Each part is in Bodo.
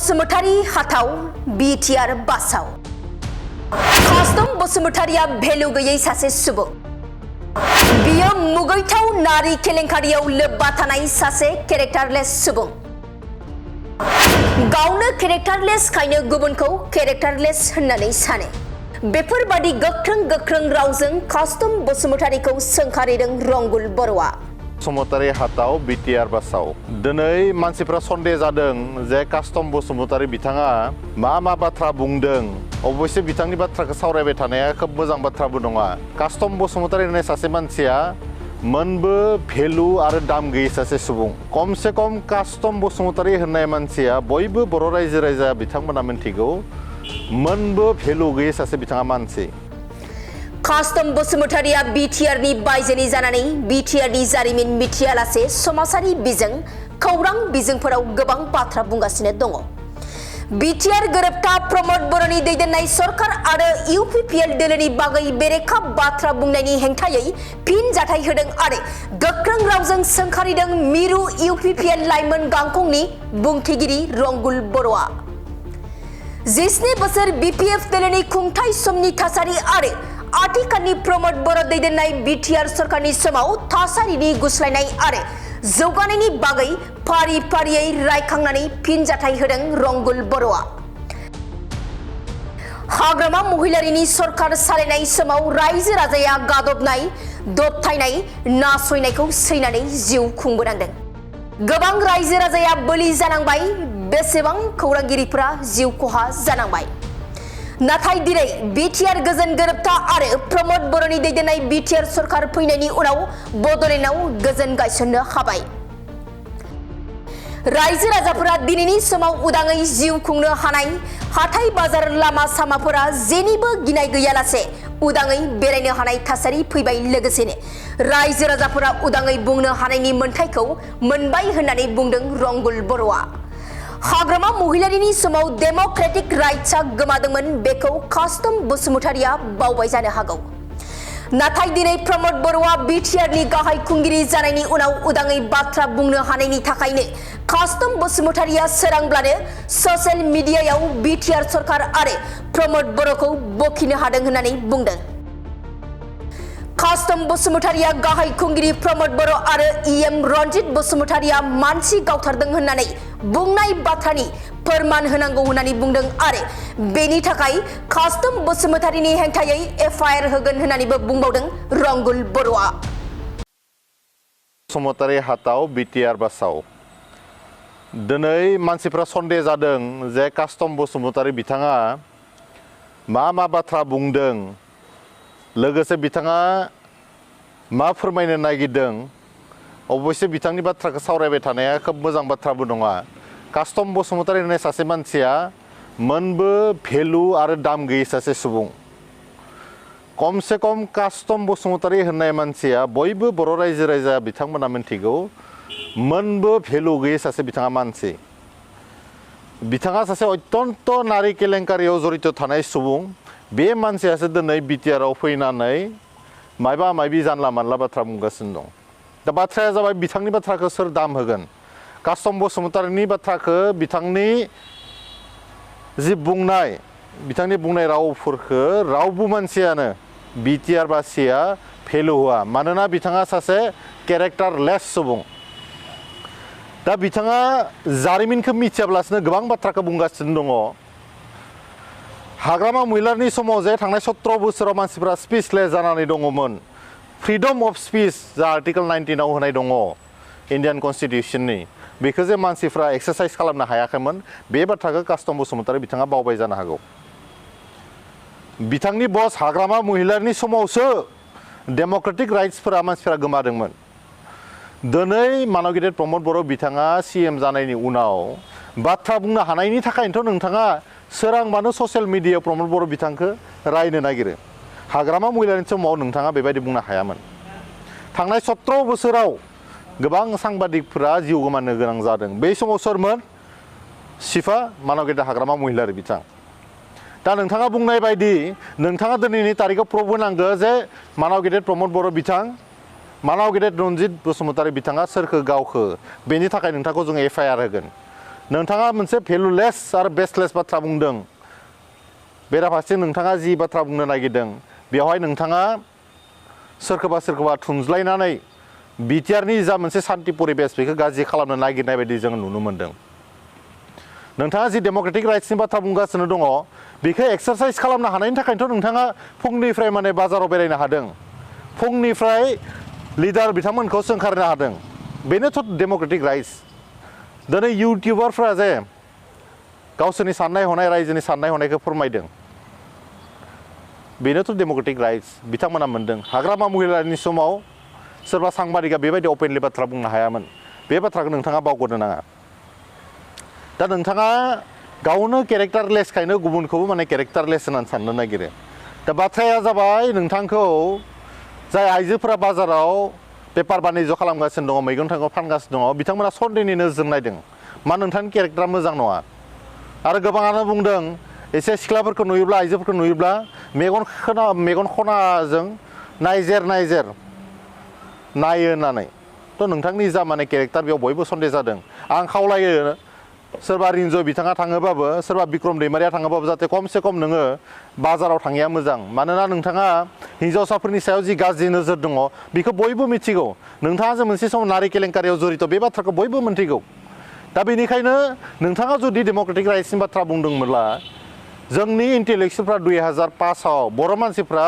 बसुमतारी हाथाव बिटिआर बासाव कास्टम बसुमतारिया भेलु गैयै सासे सुबुं बियो मुगैथाव नारी केलेंकारियाव लोब्बा थानाय सासे केरेक्टारलेस सुबुं गावनो केरेक्टारलेस खायनो गुबुनखौ केरेक्टारलेस होननानै सानो बेफोरबादि गोख्रों रावजों कास्टम बसुमतारिखौ सोंखारिदों रंगुल बर'आ बसुमतारी हाथाव बिटिआर बासाव दिनै मानसिफ्रा सन्देह जादों जे कास्टम बसुमतारी बिथाङा मा बाथ्रा बुंदों अबयसे बिथांनि बाथ्राखौ सावरायबाय थानाया खोब मोजां बाथ्राबो नङा कास्टम बसुमतारी होननाय सासे मानसिया मोनबो भेलु आरो दाम गैयै सासे सुबुं कमसे कम कास्टम बसुमतारी होननाय मानसिया बयबो बर' रायजो बिथांमोना मिन्थिगौ मोनबो भेलु गैयै सासे बिथाङा मानसि कास्टम बसुमतारिया बिटिआरनि बायजोनि जानानै बिटिआरनि जारिमिन मिथियालासे समाजारि बिजों खौरां बिजोंफोराव गोबां बाथ्रा बुंगासिनो दङ बिटिआर गोरोबथा प्रमोद बर'नि दैदेननाय सरकार आरो इउपिपिएल दोलोनि बागै बेरेखा बाथ्रा बुंनायनि हेंथायै फिन जाथाय होदों आरो गोख्रों रावजों सोंखारिदों मिरु इउपिपिएल लाइमोन गांखंनि बुंथिगिरि रंगुल बर'आ 17 बोसोर बिपिएफ दोलोनि खुंथाय समनि थासारि आरो आथिखालनि प्रमोद बर' दैदेननाय बिटिआर सरकारनि समाव थासारिनि गुस्लायनाय आरो जौगानायनि बागै फारियै रायखांनानै फिनजाथाय होदों रंगुल बर'आ हाग्रामा महिलारिनि सरकार सालायनाय समाव रायजो राजाया गादबनाय दबथायनाय नासयनायखौ सैनानै जिउ खुंबोनांदों गोबां रायजो राजाया बोलि जानांबाय बेसेबां खौरांगिरिफोरा जिउ खहा जानांबाय नाथाय दिनै बिटिआर गोजोन गोरोबथा आरो प्रमोद बर'नि दैदेननाय बिटिआर सरकार फैनायनि उनाव बड'लेण्डआव गोजोन गायसननो हाबाय रायजो राजाफोरा दिनैनि समाव उदाङै जिउ खुंनो हानाय हाथाय बाजार लामा सामाफोरा जेनिबो गिनाय गैयालासे उदाङै बेरायनो हानाय थासारि फैबाय लोगोसेनो रायजो राजाफोरा उदाङै बुंनो हानायनि मोन्थायखौ मोनबाय होननानै बुंदों रंगुल बर'आ हाग्रामा महिलारिनि समाव डेम'क्रेटिक राइट्सआ गोमादोंमोन बेखौ कास्टम बसुमतारिया बावबाय जानो हागौ नाथाय दिनै प्रमोद बर'आ बिटिआरनि गाहाय खुंगिरि जानायनि उनाव उदाङै बाथ्रा बुंनो हानायनि थाखायनो कास्टम बसुमतारिया सोरांब्लानो ससियेल मिडियायाव बिटिआर सरकार आरो प्रमोद बर'खौ बखिनो हादों होननानै बुंदों कास्टम बसुमतारिया गाहाय खुंगिरि प्रमोद बर' आरो इएम रन्जित बसुमतारिया मानसि गावथारदों होननानै बुंनाय बाथ्रानि फोरमान होनांगौ होननानै बुंदों आरो बेनि थाखाय कास्टम बसुमतारिनि हेंथायै एफआइआर होगोन होननानैबो बुंबावदों रंगुल बर'आ बसुमतारी हाथाव बिटिआर बासाव दिनै मानसिफ्रा सन्देह जादों जे कास्टम बसुमतारी बिथाङा मा बाथ्रा बुंदों लोगोसे बिथाङा मा फोरमायनो नागिरदों अबयसे बिथांनि बाथ्राखौ सावरायबाय थानाया खोब मोजां बाथ्राबो नङा कास्टम बसुमतारी होननाय सासे मानसिया मोनबो भेलु आरो दाम गैयै सासे सुबुं कमसे कम कास्टम बसुमतारी होननाय मानसिया बयबो बर' रायजो बिथांमोना मिन्थिगौ मोनबो भेलु गैयै सासे बिथाङा मानसि बिथाङा सासे अत्यन्त नारी केलेंकारियाव जड़ित थानाय सुबुं बे मानसियासो दिनै बिटिआरआव फैनानै मायबा जानला मानला बाथ्रा बुंगासिनो दं दा बाथ्राया जाबाय बिथांनि बाथ्राखौ सोर दाम होगोन कास्टम बसुमतारीनि बाथ्राखौ बिथांनि जि बिथांनि बुंनाय रावफोरखौ रावबो मानसियानो बिटिआर बासिया भेलु होआ मानोना बिथाङा सासे केरेक्टारलेस सुबुं दा बिथाङा जारिमिनखौ मिथियाब्लासिनो गोबां बाथ्राखौ बुंगासिनो दङ हाग्रामा महिलारिनि समाव जे थांनाय 17 बोसोराव मानसिफ्रा स्पीचलेस जानानै दङमोन फ्रीडम अफ स्पीच जा आर्टिकल 19 आव होनाय दङ इन्डियान कन्स्टिट्यूशननि बेखौ जे मानसिफ्रा एक्सारसाइज खालामनो हायाखैमोन बे बाथ्राखौ कास्टम बसुमतारी बिथाङा बावबाय जानो हागौ बिथांनि बस हाग्रामा महिलारिनि समावसो डेम'क्रेटिक राइट्सफोरा मानसिफ्रा गोमादोंमोन दिनै मानव गेदेर प्रमोद बर' बिथाङा सीएम जानायनि उनाव बाथ्रा बुंनो हानायनि थाखायनोथ' नोंथाङा सोरांबानो ससियेल मिडियायाव प्रमोद बर' बिथांखौ रायनो नागिरो हाग्रामा महिलारिनि समाव नोंथाङा बेबायदि बुंनो हायामोन थांनाय 17 बोसोराव गोबां सांबादिकफोरा जिउ गोमानो गोनां जादों बे समाव सोरमोन सिफा मानव गेदेर हाग्रामा महिलारि बिथां दा नोंथाङा बुंनाय बायदि नोंथाङा दिनैनि तारिखआव प्रुभ होनांगौ जे मानव गेदेर प्रमोद बर' बिथां मानव गेदेर रन्जित बसुमतारी बिथाङा सोरखौ गावखो बेनि थाखाय नोंथांखौ जों एफआइआर होगोन नोंथाङा मोनसे भेलुलेस आरो बेसलेस बाथ्रा बुंदों बेराफारसे नोंथाङा जि बाथ्रा बुंनो नागिरदों बेवहाय नोंथाङा सोरखौबा थुनज्लायनानै बिटिआरनि जा मोनसे सान्थि परिबेस बेखौ गाज्रि खालामनो नागिरनाय बायदि जों नुनो मोन्दों नोंथाङा जि डेम'क्रेटिक राइट्सनि बाथ्रा बुंगासिनो दङ बेखौ एक्सारसाइज खालामनो हानायनि थाखायनोथ' नोंथाङा फुंनिफ्राय माने बाजाराव बेरायनो हादों फुंनिफ्राय लिडार बिथांमोनखौ सोंखारनो हादों बेनोथ' डेम'क्रेटिक राइट्स दिनै इउटिउबारफ्रा जे गावसोरनि साननाय हनाय रायजोनि साननाय हनायखौ फोरमायदों बेनोथ' डेम'क्रेटिक राइट्स बिथांमोना मोन्दों हाग्रामा महिलारिनि समाव सोरबा सांबादिका बेबायदि अपेनलि बाथ्रा बुंनो हायामोन बे बाथ्राखौ नोंथाङा बावगारनो नाङा दा नोंथाङा गावनो केरेक्टारलेसखायनो गुबुनखौबो माने केरेक्टारलेस होननानै साननो नागिरो दा बाथ्राया जाबाय नोंथांखौ जाय आइजोफोरा बाजाराव बेफार बानिज्य खालामगासिनो दङ मैगं थाइगं फानगासिनो दङ बिथांमोना सन्देहनि नोजोरजों नायदों मा नोंथांनि केरेक्टारा मोजां नङा आरो गोबाङानो बुंदों एसे सिख्लाफोरखौ नुयोब्ला आइजोफोरखौ नुयोब्ला मेगन खनाजों नायजेर नायो होननानै थ' नोंथांनि जा माने केरेक्टार बेयाव बयबो सन्देह जादों आं खावलायो सोरबा रिन्जय बिथाङा थाङोबाबो सोरबा बिक्रम दैमारिया थाङोबाबो जाहाथे खमसे खम नोङो बाजाराव थाङिया मोजां मानोना नोंथाङा हिन्जावसाफोरनि सायाव जि गाज्रि नोजोर दङ बेखौ बयबो मिथिगौ नोंथाङा जे मोनसे समाव नारि केलेंकारियाव जड़ित बे बाथ्राखौ बयबो मिथिगौ दा बेनिखायनो नोंथाङा जुदि डेम'क्रेटिक राइट्सनि बाथ्रा बुंदोंमोनब्ला जोंनि इन्टेलेक्सुवेलफ्रा 2005आव बर' मानसिफ्रा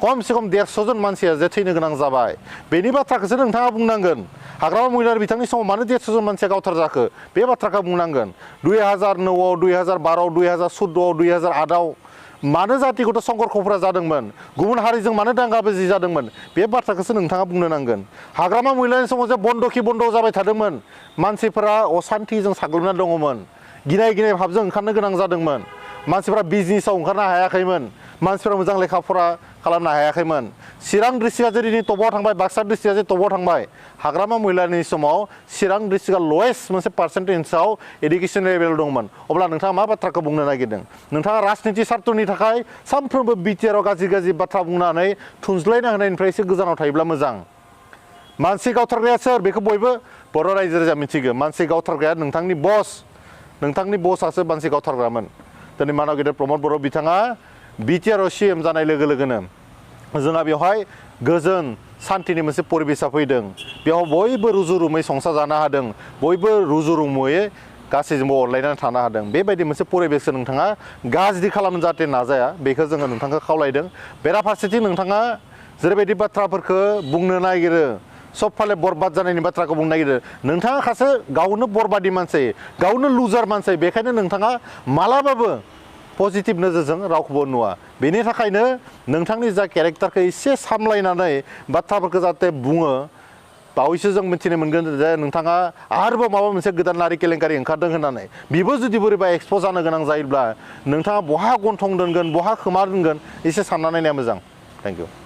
खमसे खम 150 जन मानसिया जे थैनो गोनां जाबाय बेनि बाथ्राखौसो नोंथाङा बुंनांगोन हाग्रामा महिलारि बिथांनि समाव मानो 150 जन मानसिया गावथार जाखो बे बाथ्राखौ बुंनांगोन 2009आव 2012आव 2014आव 2008आव मानो जातिगत संघर्षफोरा जादोंमोन गुबुन हारिजों मानो दाङाबाजि जादोंमोन बे बाथ्राखौसो नोंथाङा बुंनो नांगोन हाग्रामा महिलारिनि समाव जे बन्द जाबाय थादोंमोन मानसिफोरा असान्थिजों साग्लोबना दङमोन गिनाय भाबजों ओंखारनो गोनां जादोंमोन मानसिफ्रा बिजनेसाव ओंखारनो हायाखैमोन मानसिफ्रा मोजां लेखा फरा खालामनो हायाखैमोन चिरां डिस्ट्रिक्टआ जे दिनै टपआव थांबाय बाक्सा डिस्ट्रिक्टआ जे टपआव थांबाय हाग्रामा महिलारिनि समाव चिरां डिस्ट्रिक्टआ लवेस्ट मोनसे पार्सेन्टेजआव एडुकेसन लेभेल दंमोन अब्ला नोंथाङा मा बाथ्राखौ बुंनो नागिरदों नोंथाङा राजनिति सार्थनि थाखाय सानफ्रोमबो बिटिआरआव गाज्रि बाथ्रा बुंनानै थुनज्लायना होनायनिफ्राय एसे गोजानाव थायोब्ला मोजां मानसि गावथारग्राया सोर बेखौ बयबो बर' रायजो राजा मिथिगौ मानसि गावथारग्राया नोंथांनि बसआसो मानसि गावथारग्रामोन दिनै मानाव गेदेर प्रमद बर' बिथाङा बिटिआरआव CM जानाय लोगो लोगोनो जोंहा बेवहाय गोजोन सान्थिनि मोनसे परिबेसा फैदों बेयाव बयबो रुजु रुमै संसार जानो हादों बयबो रुजु रुमुयै गासैजोंबो अनलायनानै थानो हादों बेबायदि मोनसे परिबेसखौ नोंथाङा गाज्रि खालामनो जाहाथे नाजाया बेखौ जोङो नोंथांखौ खावलायदों बेराफारसेथिं नोंथाङा जेरैबायदि बाथ्राफोरखौ बुंनो नागिरो सब फाले बरबाद जानायनि बाथ्राखौ बुंनो नागिरो नोंथाङा खासे गावनो बरबादि मानसि गावनो लुजार मानसि बेखायनो नोंथाङा मालाबाबो पजिटिभ नोजोरजों रावखौबो नुवा बेनि थाखायनो नोंथांनि जा केरेक्टारखौ एसे सामलायनानै बाथ्राफोरखौ जाहाथे बुङो बावैसो जों मिथिनो मोनगोन जे नोंथाङा आरोबाव माबा मोनसे गोदान नारि केलेंकारि ओंखारदों होननानै बेबो जुदि बोरैबा एक्सप'ज जानो गोनां जायोब्ला नोंथाङा बहा गन्थं दोनगोन बहा खोमा दोनगोन एसे सानना नायनाया मोजां थेंक इउ